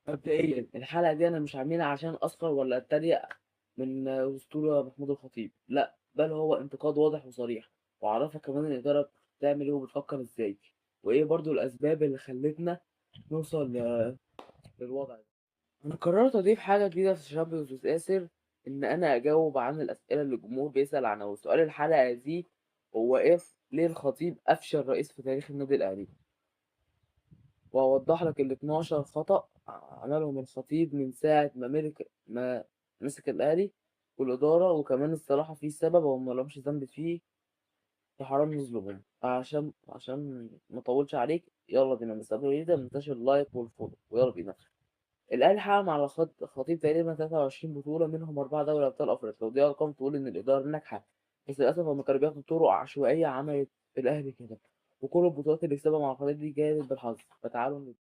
مبدئيا الحلقة دي أنا مش عاملها عشان أسخر ولا أتريق من أسطورة محمود الخطيب، لأ، بل هو انتقاد واضح وصريح، وأعرفك كمان الإدارة بتعمل إيه وبتفكر إزاي، وإيه برضو الأسباب اللي خلتنا نوصل للوضع ده. أنا قررت أضيف حاجة جديدة في شامبيونز آسر، إن أنا أجاوب عن الأسئلة اللي الجمهور بيسأل عنها، وسؤال الحلقة دي هو ليه الخطيب أفشل رئيس في تاريخ النادي الأهلي؟ وأوضح لك ال 12 خطأ عملهم الخطيب من ساعة ما مسك الأهلي والإدارة، وكمان الصراحة في سبب هو ملهمش ذنب فيه، يا حرام نظلمهم. عشان ما أطولش عليك، يلا بينا. بس قبل ما نبدأ منتشر اللايك والفولو، ويلا بينا. الأهلي حقق مع الخطيب تقريبا 23 بطولة، منهم 4 دوري أبطال أفريقيا، ودي أرقام تقول إن الإدارة ناجحة. بس للأسف هما كانوا بياخدوا طرق عشوائية عملت الأهلي كده، وكل البطولات اللي كسبها مع الخطيب دي جاية بالحظ. فتعالوا نبدأ.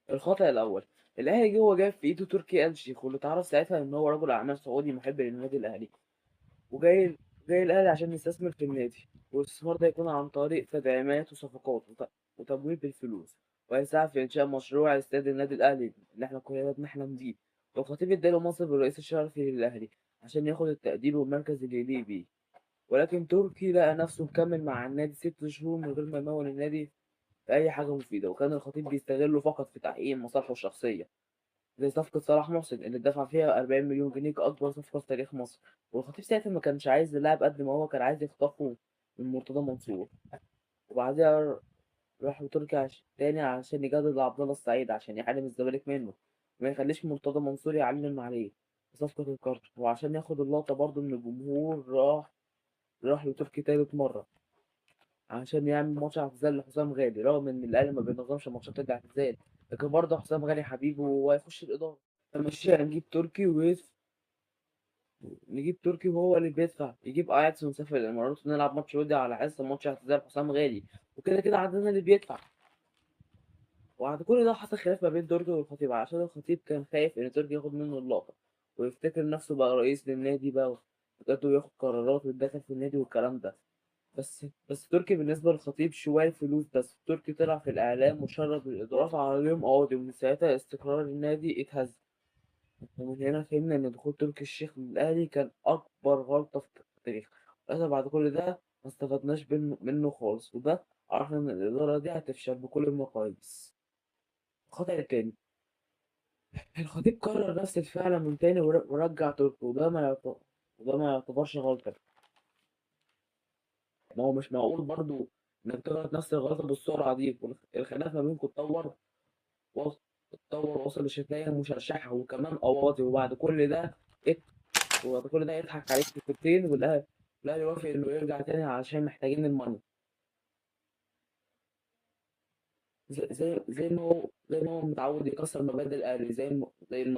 الخطأ الأول، الأهلي جه وجاب في إيده تركي آل الشيخ، واللي اتعرف ساعتها إن هو رجل أعمال سعودي محب للنادي الأهلي، وجاي الأهلي عشان يستثمر في النادي، والاستثمار ده يكون عن طريق تدعيمات وصفقات وتمويل بالفلوس، وهيساعد في إنشاء مشروع استاد النادي الأهلي اللي إحنا كلنا بنحلم بيه. والخطيب اداله منصب الرئيس الشرفي للأهلي عشان ياخد التقدير والمركز اللي يليق بيه. ولكن تركي لقى نفسه مكمل مع النادي 6 شهور من غير ما يمول النادي في أي حاجة مفيدة، وكان الخطيب بيستغله فقط في تحقيق مصالحه الشخصية، زي صفقة صلاح محسن اللي دفع فيها 40 مليون جنيه كأكبر صفقة في تاريخ مصر. والخطيب ساعتها ما كانش عايز اللاعب قد ما هو كان عايز يخطفه من مرتضى منصور. وبعدها راح تركي تاني عشان يجدد لعبد الله السعيد عشان يحرم الزمالك منه، وما يخليش مرتضى منصور يعلم عليه صفقة القرن. وعشان ياخد اللقطة برضه من الجمهور راح لتركي تالت مرة عشان يعمل ماتش اعتزال لحسام غالي، رغم ان الاهلي ما بينظمش ماتشات الاعتزال، لكن برضه حسام غالي حبيبه وهيخش الاداره. فمشي نجيب تركي وهو اللي بيدفع، يجيب اياكس ونسافر الامارات ونلعب ماتش ودي على حس ماتش اعتزال حسام غالي، وكده كده عندنا اللي بيدفع. وبعد كل ده حصل خلاف ما بين تركي والخطيب، عشان الخطيب كان خايف ان تركي ياخد منه اللقطه ويفتكر نفسه بقى رئيس للنادي بقى، بجد، وياخد قرارات ويتدخل في النادي والكلام ده. بس تركي بالنسبة للخطيب شوية فلوس بس. تركي طلع في الإعلام وشرب الإدارة، رفع عليهم قواضي، ومن ساعتها استقرار النادي اتهز. ومن هنا فهمنا إن دخول تركي الشيخ للأهلي كان أكبر غلطة في التاريخ. للأسف بعد كل ده ما استفدناش منه خالص، وده عرفنا إن الإدارة دي هتفشل بكل المقاييس. الخطأ التاني، الخطيب قرر نفس الفعل من تاني ورجع تركي، وده ما يعتبرش غلطة. ما هو مش معقول برضو انك تغلط نفس الغلطة بالسرعة دي. الخلاف ما بينكم وصل لشتايم مشرشحة وكمان قواضي، ات... وبعد كل ده يضحك عليك في الكورتين، والأهلي يوافق إنه يرجع تاني عشان محتاجين الماني. زي ما هو متعود يكسر مبادئ الأهلي، زي ما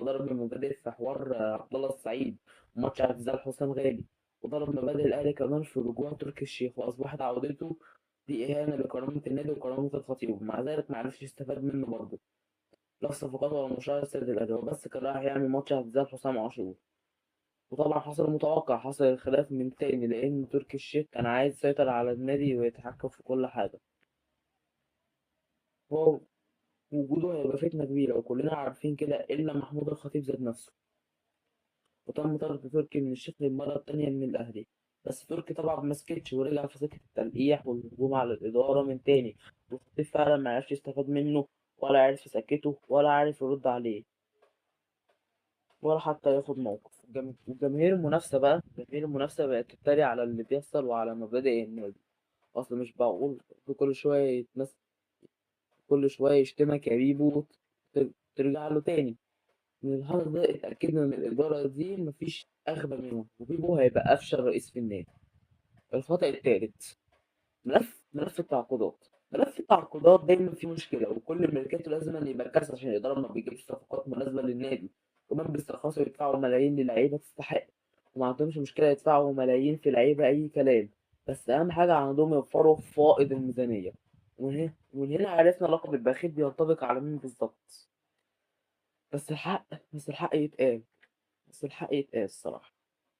ضرب المبادئ في حوار عبد الله السعيد وماتش اعتزال حسام غالي، وضرب مبادئ الأهلي كمان في رجوع تركي الشيخ، وأصبحت عودته دي إهانة لكرامة النادي وكرامة الخطيب. ومع ذلك معرفش يستفاد منه برضه، لا صفقات ولا مشاهدة السد الأهلي، هو بس كان رايح يعمل ماتش اعتزال حسام عاشور. وطبعا حصل المتوقع، حصل الخلاف من تاني، لأن تركي الشيخ كان عايز يسيطر على النادي ويتحكم في كل حاجة. هو وجوده هيبقى فتنة كبيرة، وكلنا عارفين كده إلا محمود الخطيب ذات نفسه. وتم طرد تركي من الشيخ للمرة التانية من الأهلي، بس تركي طبعا مسكتش ورجع في سكة التلقيح والهجوم على الإدارة من تاني. والخطيب فعلا معرفش يستفاد منه، ولا عارف يسكته، ولا عارف يرد عليه، ولا حتى ياخد موقف. جماهير المنافسة بقت تتريق على اللي بيحصل وعلى مبادئ النادي. أصل مش معقول كل شوية كل شوية يشتمك يا بيبو ترجع له تاني. من الحدث ده اتأكدنا إن الإدارة دي مفيش أغبى منهم، وبيبو هيبقى أفشل رئيس في النادي. الخطأ التالت، ملف التعاقدات. ملف التعاقدات دايما فيه مشكلة، وكل ملكاته لازم أن يبقى كارثة عشان الإدارة ما بيجيبش صفقات مناسبة للنادي. كمان بيسترخصوا يدفعوا ملايين للعيبة تستحق، وما عندهمش مشكلة يدفعوا ملايين في لعيبة أي كلام. بس أهم حاجة عندهم يوفروا فائض الميزانية. ومن هنا عرفنا لقب البخيل بينطبق على مين بالظبط. بس الحق يتقال الصراحة.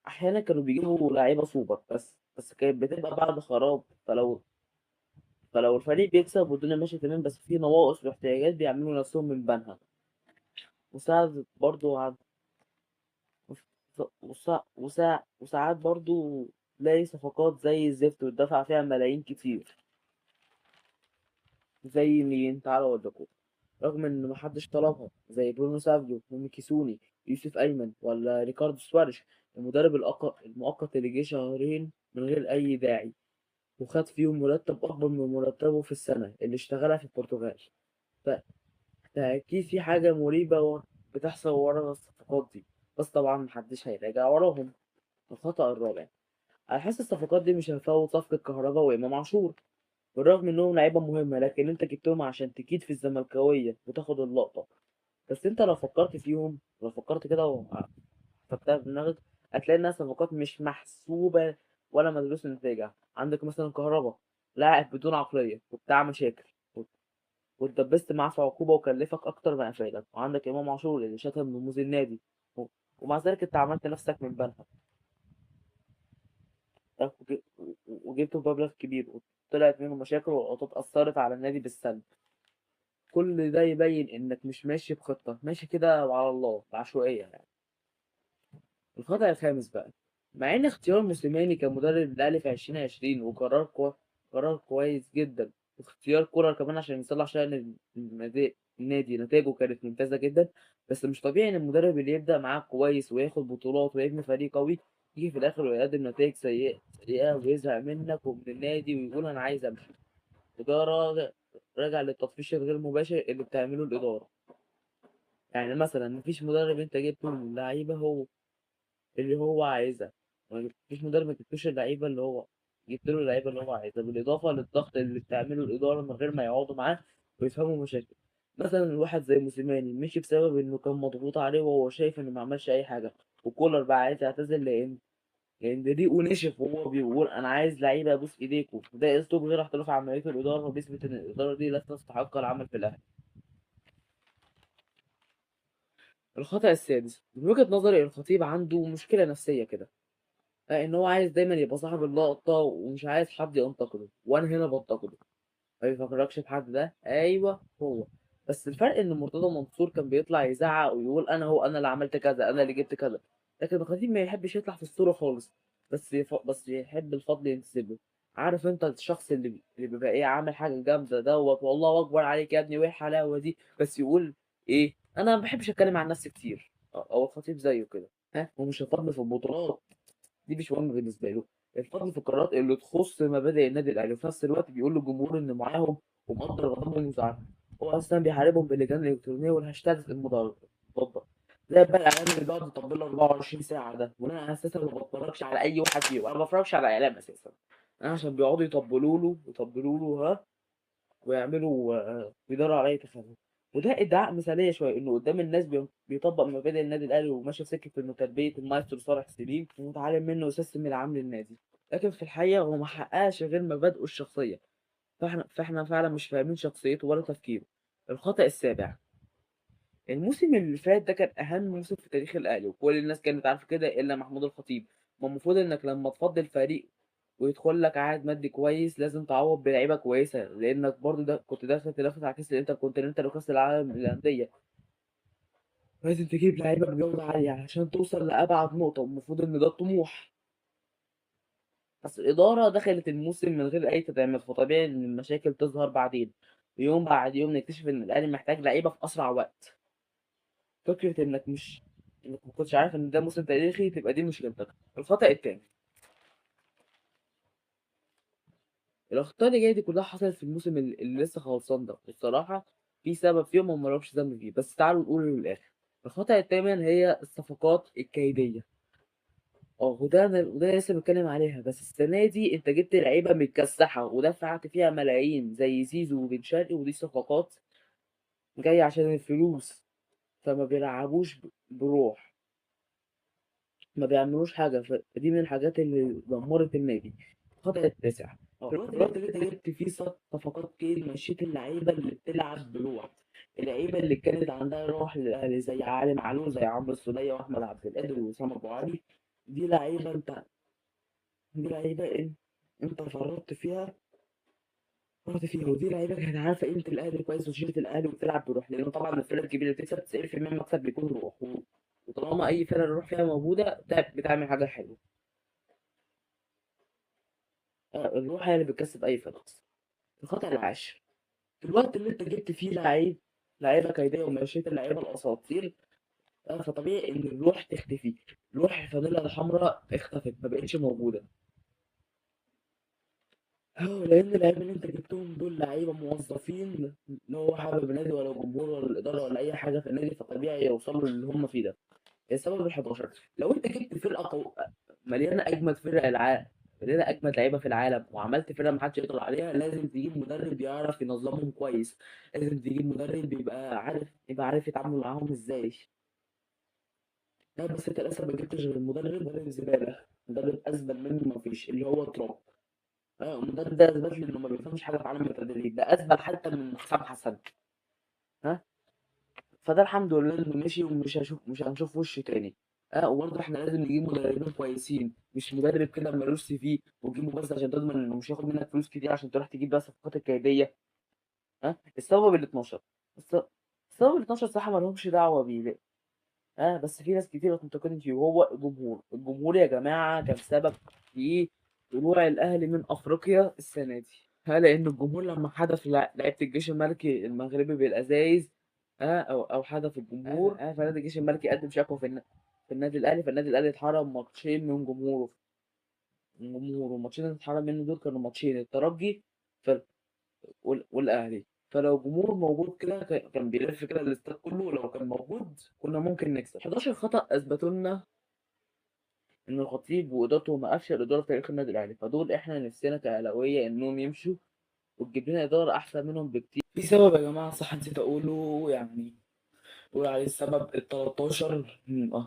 أحيانا كانوا بيجيبوا لعيبة سوبر، بس كانت بتبقى بعد خراب. فلو الفريق بيكسب والدنيا ماشية تمام، بس في نواقص واحتياجات بيعملوا نفسهم من بنها. وساعد برضو عن وساعات برضو تلاقي صفقات زي الزفت واتدفع فيها ملايين كتير. زي مين؟ تعالوا اقولكوا. رغم ان محدش طلبها، زي برونو سافيو وميكيسوني، يوسف ايمن، ولا ريكاردو سواريش، المدرب المؤقت اللي جه شهرين من غير اي داعي، وخد فيهم مرتب اكبر من مرتبه في السنة اللي اشتغلها في البرتغال. فأكيد في حاجة مريبة بتحصل ورا الصفقات دي، بس طبعا محدش هيراجع وراهم. الخطأ الرابع، أنا حاسس الصفقات دي مش هتفوت صفقة كهربا وإمام عاشور، بالرغم إنهم لعيبة مهمة، لكن أنت جبتهم عشان تكيد في الزملكاوية وتاخد اللقطة. بس أنت لو فكرت فيهم، لو فكرت كده وحسبتها في دماغك، هتلاقي إنها صفقات مش محسوبة ولا مدروس نتائجها. عندك مثلا كهربا، لاعب بدون عقلية وبتاع مشاكل، واتدبست معاه في عقوبة وكلفك أكتر ما أفادك. وعندك إمام عاشور اللي شتم رموز النادي، و- ومع ذلك أنت عملت نفسك من بنها، وجبته بمبلغ كبير، وطلعت منه مشاكل وغلطات أثرت على النادي بالسلب. كل ده يبين إنك مش ماشي بخطة، ماشي كده وعلى الله بعشوائية يعني. الخطأ الخامس بقى، مع إن اختيار موسيماني كمدرب للأهلي في 2020 قرار كويس جدا، واختيار كولر كمان عشان يصلح شأن النادي نتائجه كانت ممتازة جدا. بس مش طبيعي إن المدرب اللي يبدأ معاك كويس وياخد بطولات ويبني فريق قوي، يجي في الآخر ويقدم نتائج سيئة ويزهق منك ومن النادي ويقول أنا عايز أمشي. وده راجع للتطفيش الغير مباشر اللي بتعمله الإدارة. يعني مثلا مفيش مدرب أنت جبته من اللعيبة هو اللي هو عايزها، ما جبتش مدرب، ما جبتوش اللعيبه اللي هو، جبت له اللعيبه اللي هو عايزها، بالاضافه للضغط اللي بتعمله الاداره من غير ما يقعدوا معاه ويفهموا مشاكل. مثلا الواحد زي موسيماني مشي بسبب انه كان مضغوط عليه وهو شايف انه ما عملش اي حاجه، وكولر بقى عايز يعتزل لان ريقه نشف وهو بيقول انا عايز لعيبه ابوس ايديكم. ده اسلوب غير احتراف عمليه الاداره، وبيثبت ان الاداره دي لا تستحق العمل في الاهلي. الخطأ السادس، من وجهة نظري الخطيب عنده مشكلة نفسية كده، ان هو عايز دايما يبقى صاحب اللقطة ومش عايز حد ينتقده، وانا هنا بنتقده. ما بيفكركش بحد ده؟ ايوه هو. بس الفرق ان مرتضى منصور كان بيطلع يزعق ويقول انا اللي عملت كذا، انا اللي جبت كذا. لكن الخطيب ما يحبش يطلع في الصورة خالص، بس يحب الفضل ينتسب له. عارف انت الشخص اللي بيبقى ايه، عامل حاجة جامدة دوت والله اكبر عليك يا ابني وايه الحلاوة دي، بس يقول ايه، انا ما بحبش اتكلم عن نفسي كتير. او الخطيب زيه كده. ها، ومش الفضل في البطولات، دي مش مهم بالنسبه له. الفضل في القرارات اللي تخص مبادئ النادي الاهلي، وفي نفس الوقت بيقول للجمهور ان معاهم ومقدر غضبهم وزعلهم. هو اصلا بيحاربهم باللجان الالكترونيه والهاشتاج المضاد. زي بقى الاعلام اللي بيقعد يطبل له 24 ساعه ده، وانا اساسا ما بتفرجش على اي واحد فيهم، انا ما بتفرجش على اعلام اساسا. انا عشان بيقعدوا يطبلوا له ها، ويعملوا بيداروا على اي تخلف. وده ادعاء مثاليه شويه انه قدام الناس بيطبق مبادئ النادي الاهلي وماشي في سكه انه تربيه المايسترو صالح سليم ومتعلم منه وسيستم العام للنادي. لكن في الحقيقه هو ما حققش غير مبادئه الشخصيه. فاحنا فعلا مش فاهمين شخصيته ولا تفكيره. الخطأ السابع، الموسم اللي فات ده كان اهم موسم في تاريخ الاهلي، وكل الناس كانت عارفه كده الا محمود الخطيب. ما المفروض انك لما تفضل فريق ويدخل لك عائد مادي كويس لازم تعوض بلعيبه كويسه، لانك برضو ده كنت داخل تنافس على كاس الانتركونتيننتال وكاس العالم للانديه. لازم تجيب لعيبه بجوده عاليه عشان توصل لابعد نقطه، والمفروض ان ده الطموح. بس الاداره دخلت الموسم من غير اي تدعيمات، فطبيعي ان المشاكل تظهر بعدين. يوم بعد يوم نكتشف ان الاهلي محتاج لعيبه في اسرع وقت. فكرة إنك ما كنتش عارف إن ده موسم تاريخي، تبقى دي مشكلتك. الخطأ التاني، الأخطاء اللي جاية دي كلها حصلت في الموسم اللي لسه خلصان ده، والصراحة في سبب فيهم هم ملهمش ذنب فيه، بس تعالوا نقوله للآخر. الخطأ التامن هي الصفقات الكيدية. وده لسه بتكلم عليها. بس السنة دي أنت جبت لعيبة متكسحة ودفعت فيها ملايين زي زيزو وبن شرقي، ودي صفقات جاية عشان الفلوس، فما بيلعبوش بروح، ما بيعملوش حاجة. فدي من الحاجات اللي دمرت النادي. الخطأ التاسع، في الوقت اللي انت جبت فيه صفقات كتير، مشيت اللعيبة اللي بتلعب بروح، اللعيبة اللي كانت عندها روح للأهلي زي علي معلول، زي عمرو السولية وأحمد عبد القادر وأسامة أبو علي. دي لعيبة انت دي لعيبة انت فرطت فيها رُحت فيها، ودي لعيبة كانت عارفة قيمة الأهلي كويس وشيلة الأهلي وبتلعب بروح، لإنه طبعًا الفرق الكبيرة اللي بتكسب 90% من المكسب بيكون روح، وطالما أي فرقة الروح فيها موجودة بتعمل حاجة حلوة. الروح هي اللي بتكسب أي فرقة. الخطأ العاشر، في الوقت اللي أنت جبت فيه لعيبة كيدية ومشيت اللعيبة الأساطير، فطبيعي إن الروح تختفي. روح الفانيلا الحمراء اختفت، ما بقتش موجودة. لأن اللعيبة اللي أنت جبتهم دول لعيبة موظفين، اللي هو حابب النادي ولا الجمهور ولا الإدارة ولا أي حاجة في النادي، فطبيعي يوصلوا للي هم فيه ده. السبب ال11، لو أنت جبت فرقة مليانة أجمد فرق العالم، مليانة أجمد لعيبة في العالم، وعملت فرقة محدش يقدر عليها، لازم تجيب مدرب يعرف ينظمهم كويس. لازم تجيب مدرب يبقى عارف يتعامل معاهم ازاي. لا بس انت للاسف ما جبتش غير مدرب زبالة، مدرب أزبل منه مفيش، اللي هو تراب. المدرب ده اثبت لي انه ما بيفهمش حاجه في عالم التدريب، ده اثبت حتى من حسام حسن. ها، فده الحمد لله انه مشي، مش هنشوف وشه تاني. وبرضه احنا لازم نجيب مدربين كويسين، مش مدرب كده ملوش سي في وتجيبه بس عشان تضمن انه مش هياخد منك فلوس كتير عشان تروح تجيب بقى الصفقات الكيديه. السبب ال 12، الس- السبب ال 12 صراحه ما لهمش دعوه بيه. بس في ناس كتير بتنتقدني فيه، وهو الجمهور يا جماعه كان سبب في طلوع الاهلي من افريقيا السنه دي. لان الجمهور لما حدث لعيبه الجيش الملكي المغربي بالازايز، او حدث الجمهور، فنادي الجيش الملكي قدم شكوى في النادي الاهلي، فالنادي الاهلي اتحرم ماتشين من جمهوره. الماتشين اللي اتحرم منه دول كانوا ماتشين الترجي ف- والاهلي. فلو الجمهور موجود كده كان بيلف كده الاستاد كله، لو كان موجود كنا ممكن نكسب. 11 خطأ اثبتوا لنا ان الخطيب وادارته هم افشل اداره في تاريخ النادي الاهلي، فدول احنا نفسنا كاهلاويه انهم يمشوا وتجيب لنا إدارة أحسن منهم بكتير. في سبب يا جماعة صح نسيت أقوله، يعني بقول عليه السبب ال13 من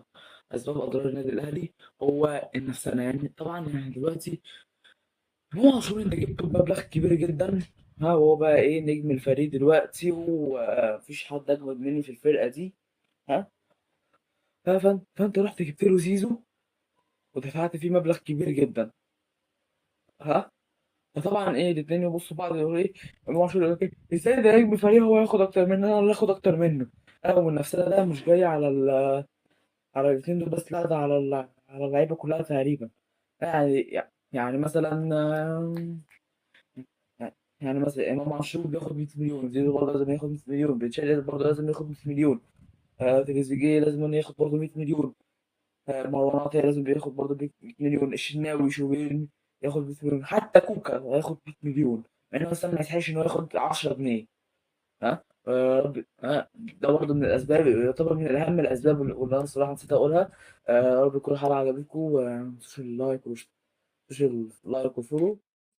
أسباب أضرار النادي الأهلي، هو النفسانة. يعني طبعا يعني دلوقتي هو عاشور أنت جبته بمبلغ كبير جدا، وهو بقى إيه نجم الفريق دلوقتي، ومفيش حد أجمد مني في الفرقة دي. ها فأنت رحت جبت له زيزو ودفعت فيه مبلغ كبير جدا. ها فطبعا ايه الاتنين يبصوا بعض يقولوا ايه، امام عاشور يقول لك ايه ازاي ده نجم فريق هو ياخد اكتر مني، انا اللي اخد اكتر منه. والنفسنا ده مش جاي على الاتنين دول بس، لا ده على اللعيبه كلها تقريبا. يعني مثلا يعني مثلا امام عاشور بياخد 100 مليون، زيزو برضه لازم ياخد 100 مليون، بن شرقي برضه لازم ياخد 100 مليون، تريزيجيه لازم ياخد برضه 100 مليون، مروان عطية لازم بياخد برضه 100 مليون، الشناوي شوبير ياخد 100 مليون، حتى كوكا هياخد 100 مليون، مع انه مثلا ما يستحقش انه ياخد 10 جنيه. ده برضه من الاسباب، يعتبر من اهم الاسباب واللي انا الصراحه نسيت اقولها. يا رب تكون الحلقه عجبتكم، ومتنسوش اللايك وفولو.